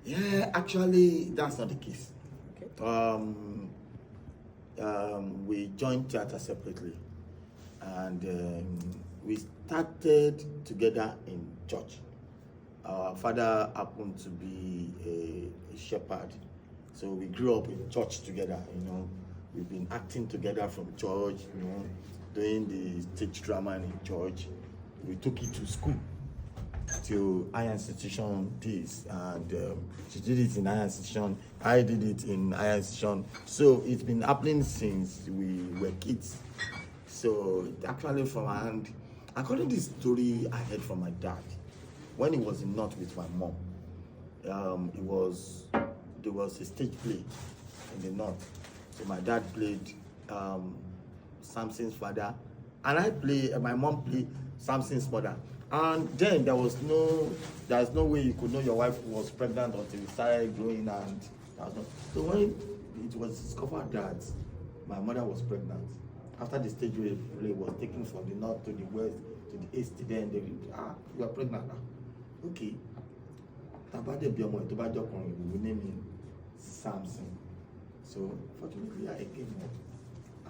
Yeah, actually, that's not the case. Okay. We joined theater separately, and we started together in church. Our father happened to be a shepherd, so we grew up in church together. We've been acting together from church. Doing the stage drama in church. We took it to school, to higher institution days, and she did it in higher institution. I did it in higher institution. So it's been happening since we were kids. So it actually from our hand, according to the story I heard from my dad, when he was in North with my mom, there was a stage play in the North. So my dad played Samson's father, and my mom played Samson's mother. And then there's no way you could know your wife was pregnant until it started growing, and so when it was discovered that my mother was pregnant, after the stage play was taken from the north to the west to the east, then they you are pregnant now. Okay. We name him Samson. So fortunately I came up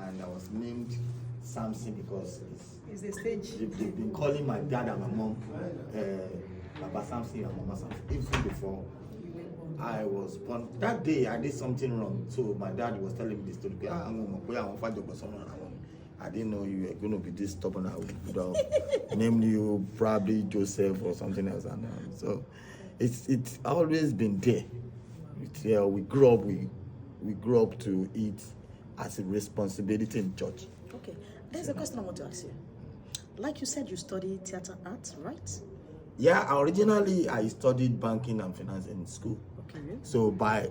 and I was named Samson because it's the stage. They've been calling my dad and my mom Papa Samson and Mama Samson even before I was born. That day I did something wrong, so my dad was telling me the story. I didn't know you were going to be this stubborn. I would have named you probably Joseph or something else. And so it's always been there. We grew up to it as a responsibility in church. Okay, there's a question I want to ask you. Like you said, you studied theater arts, right? Yeah, originally I studied banking and finance in school. Okay. So by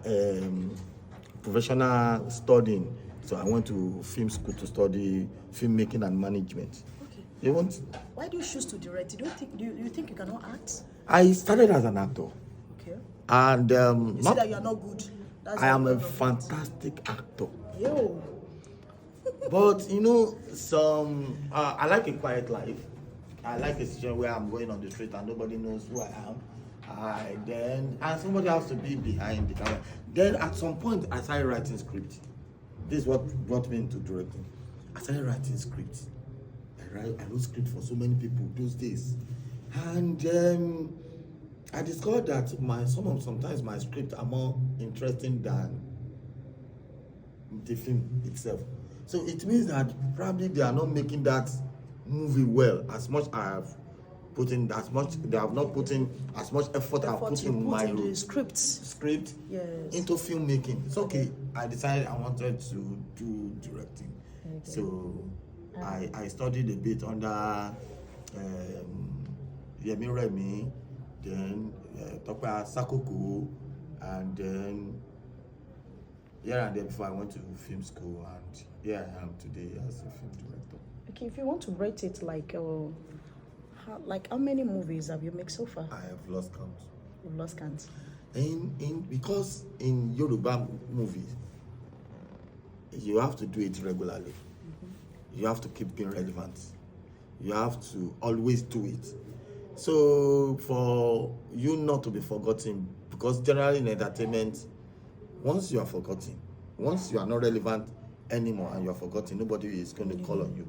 professional studying, so I went to film school to study filmmaking and management. Okay. Why do you choose to direct? Do you think you cannot act? I started as an actor. Okay. And you see that you are not good. I am a fantastic actor. Yo. But I like a quiet life. I like a situation where I'm going on the street and nobody knows who I am. And somebody has to be behind the camera. Then at some point I started writing scripts. This is what brought me into directing. I started writing scripts. I wrote scripts for so many people those days. And I discovered that sometimes my scripts are more interesting than the film itself. So it means that probably they are not making that movie well as much I have put in, as much they have not put in as much effort I've put in my script yes. into filmmaking. It's okay. I decided I wanted to do directing. Okay. So I studied a bit under Yemi Remi, then Topa Sakoko, and then before I went to film school, and here I am today as a film director. Okay, if you want to rate it how many movies have you made so far? I have lost count. You've lost count. Because in Yoruba movies, you have to do it regularly. Mm-hmm. You have to keep being relevant. You have to always do it. So for you not to be forgotten, because generally in entertainment, once you are forgotten, once you are not relevant anymore and you are forgotten, nobody is going to call on you.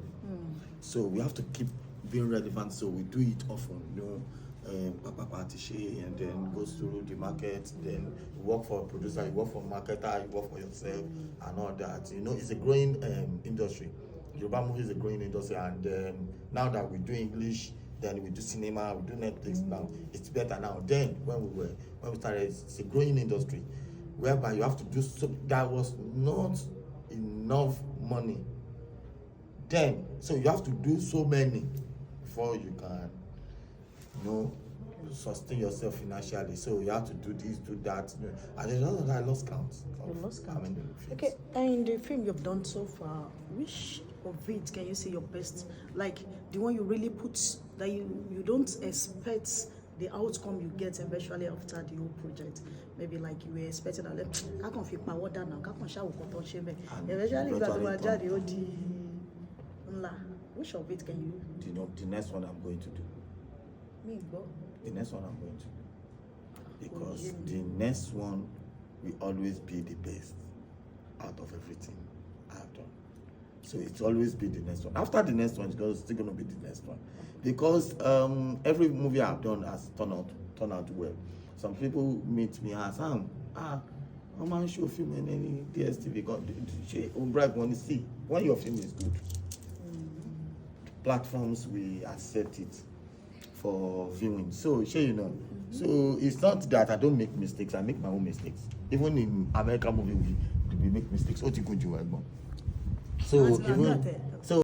So we have to keep being relevant. So we do it often, and then goes through the market. Then you work for a producer, you work for a marketer, you work for yourself, and all that. It's a growing industry. Yoruba movie is a growing industry, and now that we do English, then we do cinema, we do Netflix now. It's better now. Then when we started, it's a growing industry, whereby you have to do so. There was not enough money then, so you have to do so many before you can, sustain yourself financially. So you have to do this, do that, and then I lost count. You lost count. Okay, and the film you've done so far, which of it can you say your best? Like the one you really put that you don't expect the outcome you get eventually after the whole project. Maybe like you were expecting that I can feel my water now. Eventually, which of it can you? The next one I'm going to do. The next one I'm going to. Because the next one will always be the best out of everything I've done. So it's always be the next one. After the next one, it's still going to be the next one. Because every movie I've done has turned out well. Some people meet me and say, I'm going to show film in any DSTV. Want to see when your film is good. Platforms will accept it for viewing. So, so it's not that I don't make mistakes. I make my own mistakes. Even in American movie, we make mistakes. So even